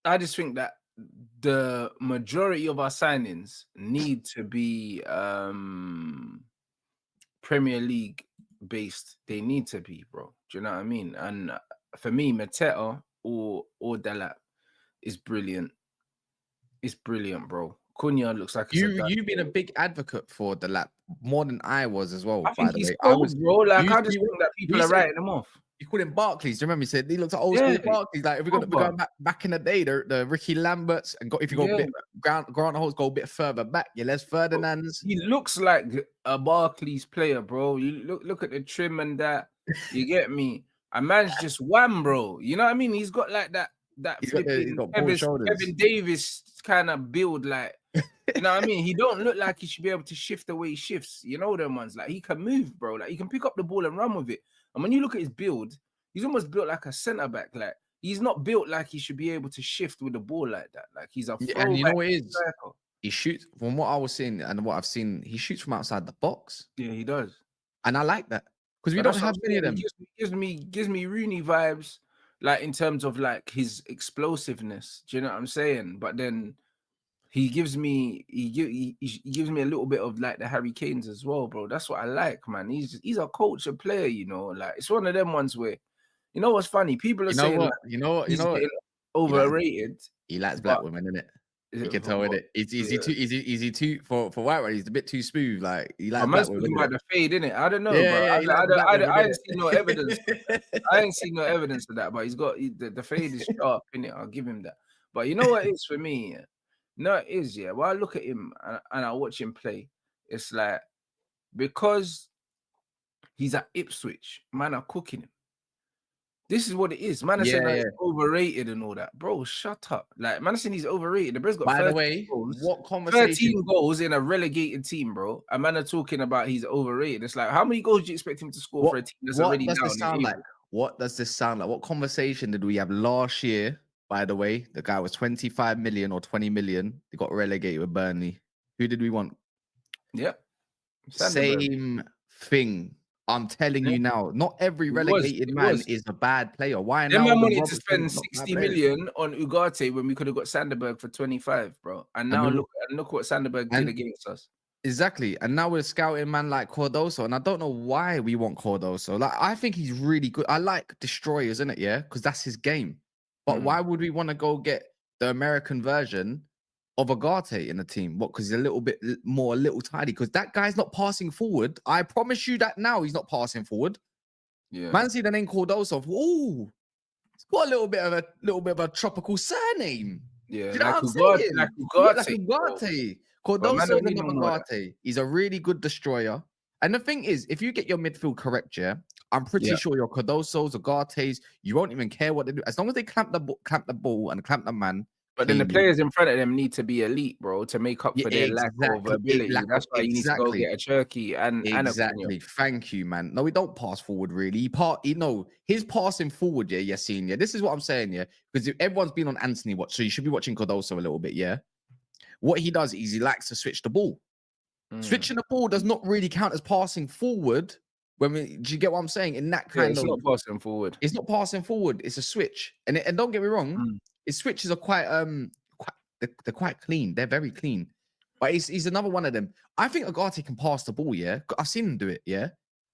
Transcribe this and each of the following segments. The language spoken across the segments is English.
I just think that the majority of our signings need to be Premier League based. They need to be, bro. Do you know what I mean? And for me, Mateta or Delap is brilliant. It's brilliant, bro. Cunha looks like it's a done You've been a deal. big advocate for Delap more than I was as well. I By think the he's way, I was. cold, bro. Like You, I just you, think that people you are said writing them off. you called him Barclays. Do you remember? You said he looks like old Yeah, school Barclays. Like if we're proper. going back in the day, the Ricky Lamberts, and if you go a Yeah, bit Grant Holt's go a bit further back. Yeah, Les bro. Ferdinand's. He looks like a Barclays player, bro. You look at the trim and that. You get me? A man's just wham, bro. You know what I mean? He's got like that He's flipping got broad Kevin shoulders. Davis kind of build, like, you know what I mean? He don't look like he should be able to shift the way he shifts. You know them ones. Like he can move, bro. Like he can pick up the ball and run with it. And when you look at his build, he's almost built like a centre back. Like he's not built like he should be able to shift with the ball like that. Like he's a Yeah, and you throwback know what it is? striker. He shoots from what I was seeing and what I've seen. He shoots from outside the box, Yeah, he does. and I like that because we But don't that's what have I'm many of saying. them. Gives me Rooney vibes, like in terms of like his explosiveness. Do you know what I'm saying? But then he gives me he gives me a little bit of like the Harry Kanes as well, bro. That's what I like, man. He's a culture player, you know. Like it's one of them ones where, you know what's funny? People are You know saying like what? You know what? You he's know what? getting He likes overrated, he likes black but women, innit? You can tell with but, it. Is he yeah. too? Is he too for white one? He's a bit too smooth. Like he But likes man's black women, speaking about innit? the fade, innit? I don't know, Yeah, but yeah. He likes black women, I ain't seen no evidence. innit? I ain't seen no evidence of that, but the fade is sharp, innit? I'll give him that. But you know what it is for me? Yeah? No, it is, yeah. When I look at him and I watch him play, it's like because he's at Ipswich, man are cooking him. This is what it is. Man are saying Yeah, that yeah. he's overrated and all that. Bro, shut up. Like, man are saying he's overrated. The bro's got By the 13 way, goals. what conversation? 13 goals in a relegated team, bro. And man are talking about he's overrated. It's like, how many goals do you expect him to score for a team that's What already does down this in sound like? April? What does this sound like? What conversation did we have last year? By the way, the guy was 25 million or 20 million. They got relegated with Burnley. Who did we want? Yep. Sanderberg. Same thing. I'm telling you now, not every It was. relegated It man was. is a bad player. Why Them now man the wanted to Robertson spend not bad 60 players? million on Ugarte when we could have got Sanderberg for 25, bro. And And now we look what Sanderberg did and against us. exactly. And now we're scouting man like Cordoso. And I don't know why we want Cordoso. Like I think he's really good. I like destroyers, isn't it? Yeah, because that's his game. But why would we want to go get the American version of Agate in the team? What? Because he's a little bit more, a little tidy. Because that guy's not passing forward. I promise you that now he's not passing forward. Yeah. Man, see the name Cordoso. Ooh, it's got a little bit of a tropical surname. Yeah, Do you know what I'm Ugarte, saying? Yeah, like Ugarte, bro. Ugarte. But man Cordoso don't is need no another more of that. Ugarte. He's a really good destroyer. And the thing is, if you get your midfield correct, yeah, I'm pretty Yeah. sure your Cordosos, Ugates, you won't even care what they do. As long as they clamp the ball and clamp the man, But then the cleanly. players in front of them need to be elite, bro, to make up Yeah, for their lack of ability. That's why you need to go get a Turkey and a Cunha. Exactly. Thank you, man. No, we don't pass forward really. His passing forward, yeah, Yassine, yeah. This is what I'm saying, yeah. Because everyone's been on Anthony watch, so you should be watching Cordoso a little bit, yeah. What he does is he likes to switch the ball. Switching the ball does not really count as passing forward. Do you get what I'm saying? In that Yeah, kind it's of, not passing forward. it's not passing forward. It's a switch, and don't get me wrong, his switches are they're quite clean. They're very clean. But he's another one of them. I think Agate can pass the ball. Yeah, I've seen him do it. Yeah,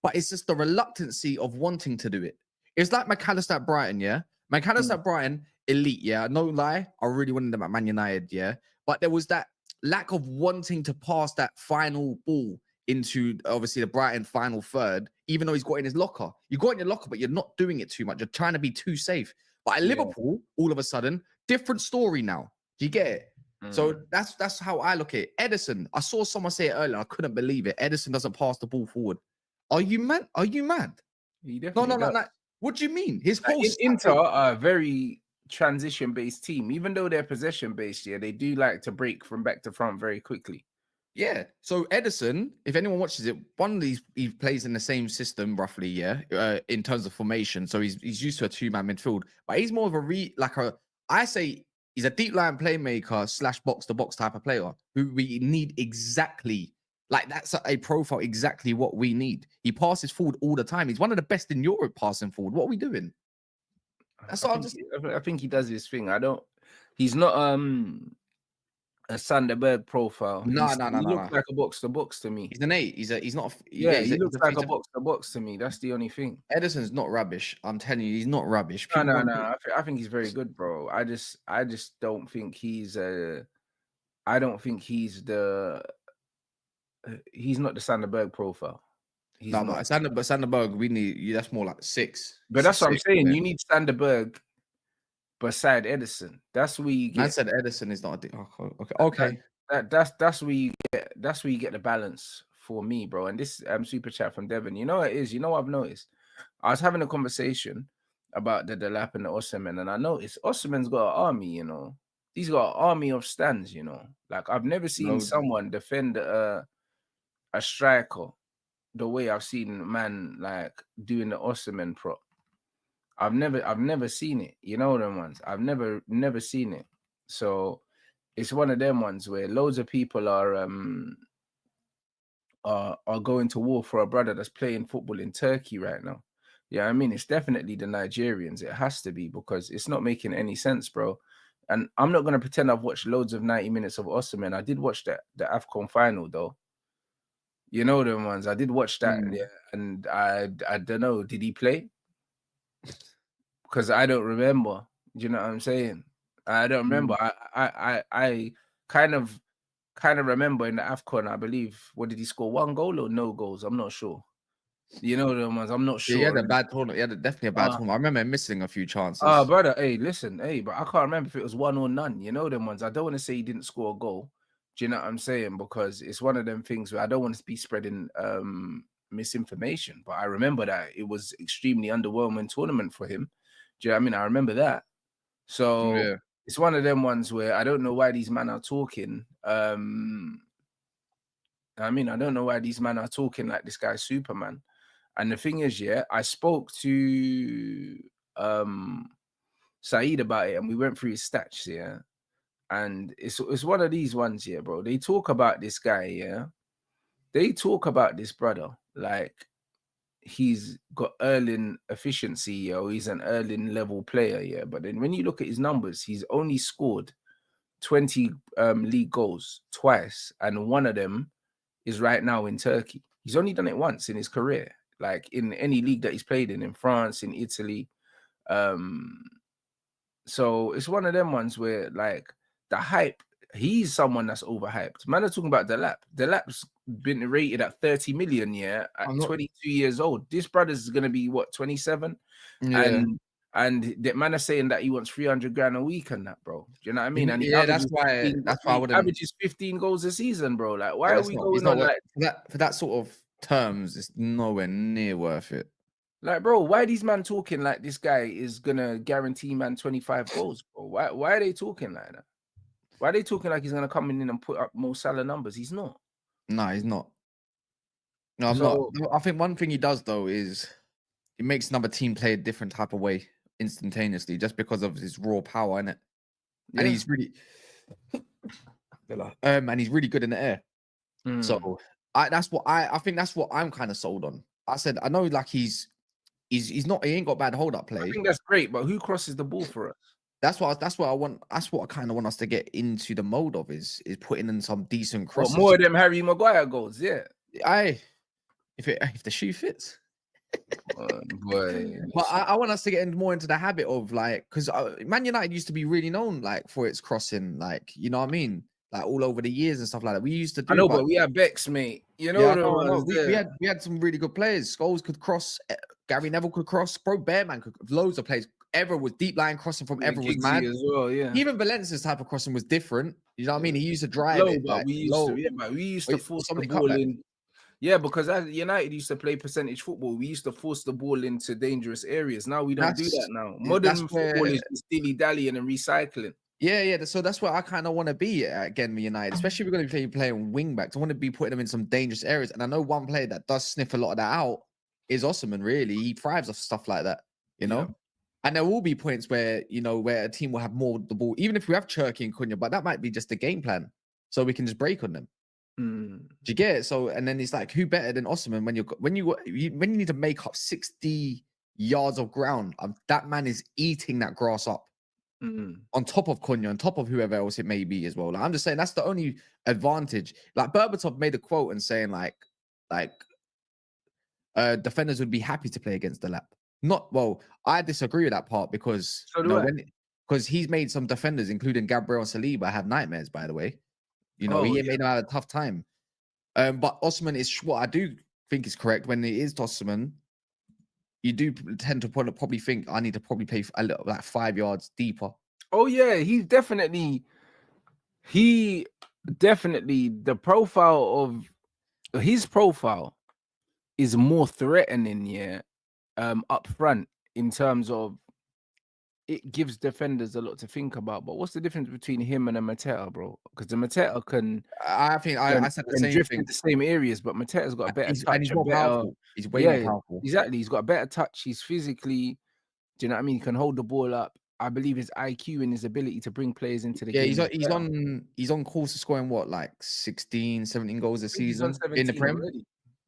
but it's just the reluctancy of wanting to do it. It's like McAllister at Brighton. Yeah, McAllister at Brighton, elite. Yeah, no lie. I really wanted them at Man United. Yeah, but there was that lack of wanting to pass that final ball into obviously the Brighton final third, even though he's got in his locker. You got in your locker, but you're not doing it too much. You're trying to be too safe. But at Liverpool, all of a sudden, different story now. Do you get it? So that's how I look at it. Edison, I saw someone say it earlier. I couldn't believe it. Edison doesn't pass the ball forward. Are you mad? Are you mad? He No, definitely no, no, does. no. What do you mean? His whole Inter are a very transition-based team. Even though they're possession-based, yeah, they do like to break from back to front very quickly. Yeah. So Edison, if anyone watches it, one of these he plays in the same system roughly, yeah, in terms of formation. So he's used to a two-man midfield, but he's more of I say he's a deep line playmaker / box-to-box type of player who we need exactly. Like that's a profile exactly what we need. He passes forward all the time. He's one of the best in Europe passing forward. What are we doing? That's all. I think he does his thing. I don't. He's not a Sanderberg profile. No, no, no, He no, looks no. like a box to box to me. He's an 8. He's not. Yeah, He's he looks a like a 3. box to box to me. That's the only thing. Edison's not rubbish. I'm telling you, he's not rubbish. No, People no, want no. to. I think he's very good, bro. I just don't think he's I don't think he's not the Sanderberg profile. He's No, not. but Sanderberg, we need you. That's more like 6. But that's what I'm 6, saying. yeah. You need Sanderberg beside Edison. That's where you Man get said Edison is not. Okay, that, okay. that's where you get the balance for me, bro. And this super chat from Devon. You know what it is. You know what I've noticed. I was having a conversation about the Delap and the Osimhen, and I noticed Osimhen's got an army. You know, he's got an army of stands. You know, like I've never seen Loads. someone defend a striker the way I've seen man like doing the Osimhen prop. I've never seen it. You know them ones. I've never seen it. So it's one of them ones where loads of people are going to war for a brother that's playing football in Turkey right now. Yeah, I mean it's definitely the Nigerians. It has to be because it's not making any sense, bro. And I'm not gonna pretend I've watched loads of 90 minutes of Osimhen. I did watch the AFCON final though. You know them ones. I did watch that, yeah, and I don't know. Did he play? Because I don't remember. Do you know what I'm saying? I don't remember. I kind of remember in the AFCON, I believe, what did he score? 1 goal or no goals? I'm not sure. You know the ones, I'm not Yeah, he had sure. a bad tournament. He had definitely a bad tournament. I remember him missing a few chances. Brother, hey, listen, hey, but I can't remember if it was 1 or none. You know them ones. I don't want to say he didn't score a goal. Do you know what I'm saying? Because it's one of them things where I don't want to be spreading misinformation. But I remember that it was extremely underwhelming tournament for him. Do you know what I mean? I remember that. So Yeah. it's one of them ones where I don't know why these men are talking. I mean, I don't know why these men are talking like this guy's Superman. And the thing is, yeah, I spoke to Saeed about it and we went through his stats, yeah. And it's one of these ones, yeah, bro. They talk about this guy, yeah. They talk about this brother like he's got Erling efficiency, yo. He's an Erling level player, yeah. But then when you look at his numbers, he's only scored 20 league goals twice, and one of them is right now in Turkey. He's only done it once in his career, like in any league that he's played in France, in Italy. So it's one of them ones where like the hype, he's someone that's overhyped. Man, are talking about Delap. Delap's been rated at 30 million, yeah, at I'm not. 22 years old. This brother's gonna be what, 27? Yeah. And the man is saying that he wants 300 grand a week and that, bro. Do you know what I mean? And he Yeah, that's averages why. 15, That's why I he wouldn't. averages 15 goals a season, bro. Like, why Yeah, are that's we not. It's going not on worth like for that sort of terms. It's nowhere near worth it. like, bro, why are these man talking like this guy is gonna guarantee man 25 goals, bro? Why are they talking like that? Why are they talking like he's gonna come in and put up more Salah numbers? He's not. No, he's not. No, I'm not. So No, I think one thing he does though is he makes another team play a different type of way instantaneously, just because of his raw power in it. yeah. And he's really, and he's really good in the air. So I think that's what I'm kind of sold on. I said I know like he's not, he ain't got bad hold up I play. think that's great, but who crosses the ball for us? That's what I want. That's what I kind of want us to get into the mode of is putting in some decent What, crosses. more of them Harry Maguire goals? Yeah. If the shoe fits. Boy, But I want us to get more into the habit of like, because Man United used to be really known like for its crossing, like, you know what I mean, like all over the years and stuff like that. We used to do. I know, but we have Bex, mate. You know, Yeah, I know. We had some really good players. Scholes could cross. Gary Neville could cross. Bro, Bearman could. Loads of players. Ever was deep line crossing from Ever was mad as well. Yeah. Even Valencia's type of crossing was different. You know what I mean? He used to drive Low, it. but Like, we used low. to, yeah, but we used to force the somebody ball cut that. in. Yeah, because as United used to play percentage football, we used to force the ball into dangerous areas. Now we don't do that now. Modern football is just dilly-dallying and recycling. Yeah. So that's where I kind of want to be again with United, especially if we're going to be playing wing backs. I want to be putting them in some dangerous areas. And I know one player that does sniff a lot of that out is Osimhen, really. He thrives off stuff like that, you know? And there will be points where, you know, where a team will have more of the ball, even if we have Cherky and Cunha, but that might be just the game plan. So we can just break on them. Do you get it? So, and then it's like, who better than Osimhen when you need to make up 60 yards of ground? That man is eating that grass up. on top of Cunha, on top of whoever else it may be as well. Like, I'm just saying that's the only advantage. Like Berbatov made a quote and saying like defenders would be happy to play against Delap. Not well, I disagree with that part because So do I. because he's made some defenders, including Gabriel and Saliba, have nightmares. By the way, Oh he yeah. made them have a tough time. But Osimhen is what I do think is correct when it is Osimhen. You do tend to probably think I need to probably play a little like 5 yards deeper. Oh yeah, he definitely the profile of his profile is more threatening, yeah, up front in terms of it gives defenders a lot to think about. But what's the difference between him and a Mateta, bro? Because the Mateta can I think I said the same drift thing. into the same areas, but Mateta's got a better touch, He's more powerful. He's way more powerful. Exactly. He's got a better touch. He's physically, do you know what I mean? He can hold the ball up. I believe his IQ and his ability to bring players into the game. He's on course to scoring what, like 16, 17 goals a season in the Prem.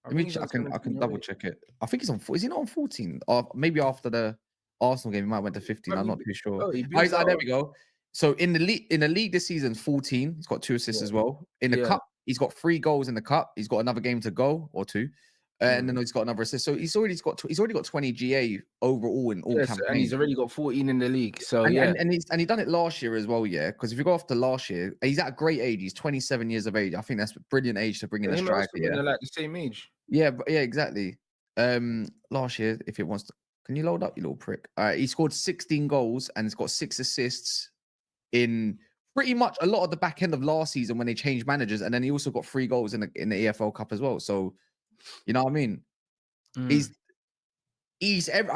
Already. I can double check it. I think he's on. Is he not on 14? Or maybe after the Arsenal game, he might have went to 15. I'm not too sure. Oh, there we go. So in the league this season, 14. He's got 2 assists as well. In the cup, he's got 3 goals in the cup. He's got another game to go or 2. And then he's got another assist. So he's already got 20 GA overall in all campaigns. And he's already got 14 in the league. So and he done it last year as well, yeah. Because if you go after last year, he's at a great age. He's 27 years of age. I think that's a brilliant age to bring in a striker. They're like the same age. Yeah, exactly. Last year, if it wants to, can you load up, you little prick? All right, he scored 16 goals and he's got 6 assists in pretty much a lot of the back end of last season when they changed managers, and then he also got 3 goals in the EFL Cup as well. So, you know what I mean? I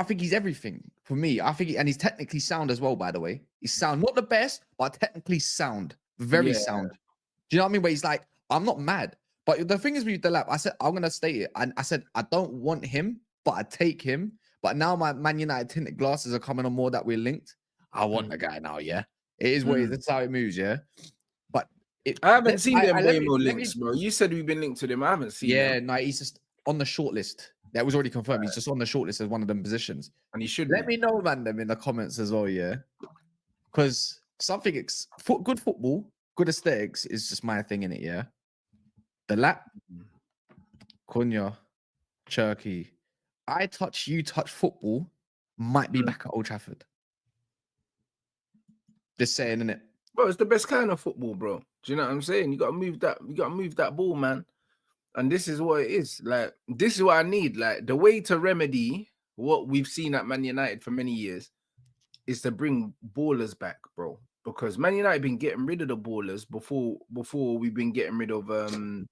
think he's everything for me. I think, and he's technically sound as well. By the way, he's sound, not the best, but technically sound, very sound. Do you know what I mean? Where he's like, I'm not mad. But the thing is with Delap, I said, I'm going to state it. And I said, I don't want him, but I take him. But now my Man United tinted glasses are coming on more that we're linked. I want the guy now, yeah. It is what it is. That's how it moves, yeah. But I haven't seen them way more links, bro. You said we've been linked to them. I haven't seen them. No, he's just on the short list. That was already confirmed. He's just on the short list as one of them positions. And he should let me know, man, them in the comments as well, yeah. Because good football, good aesthetics is just my thing in it, yeah. Delap, Cunha, Cherky. You touch football might be back at Old Trafford. Just saying, innit? Bro, it's the best kind of football, bro. Do you know what I'm saying? You gotta move that ball, man. And this is what it is. Like, this is what I need. Like, the way to remedy what we've seen at Man United for many years is to bring ballers back, bro. Because Man United been getting rid of the ballers before we've been getting rid of the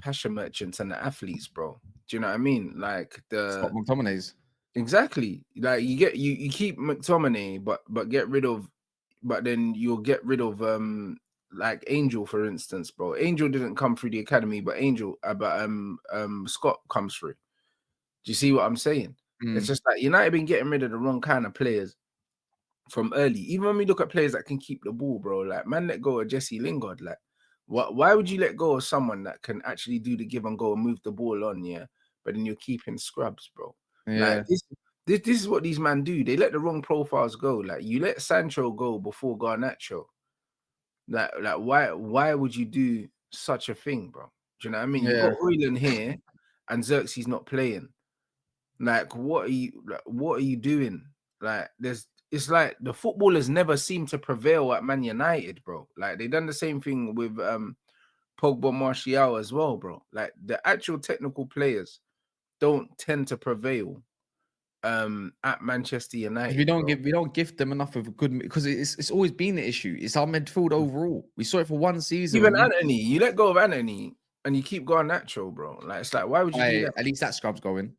passion merchants and the athletes, bro. Do you know what I mean? Like Scott McTominay's. Exactly. Like you keep McTominay, but get rid of, but then you'll get rid of like Angel, for instance, bro. Angel didn't come through the academy, but Scott comes through. Do you see what I'm saying? It's just like United been getting rid of the wrong kind of players from early. Even when we look at players that can keep the ball, bro, like man, let go of Jesse Lingard. Like, why would you let go of someone that can actually do the give and go and move the ball on, yeah? But then you're keeping scrubs, bro. Yeah. Like this is what these men do. They let the wrong profiles go. Like you let Sancho go before Garnacho. Like why would you do such a thing, bro? Do you know what I mean? You got Højlund here and Xerxes not playing. Like what are you doing? Like it's like the footballers never seem to prevail at Man United, bro. Like they done the same thing with Pogba, Martial as well, bro. Like the actual technical players don't tend to prevail at Manchester United. We don't gift them enough of a good, because it's always been the issue. It's our midfield overall. We saw it for one season. Even Anthony, you let go of Anthony and you keep going natural, bro. Like it's like, why would you do that? At least that scrub's going.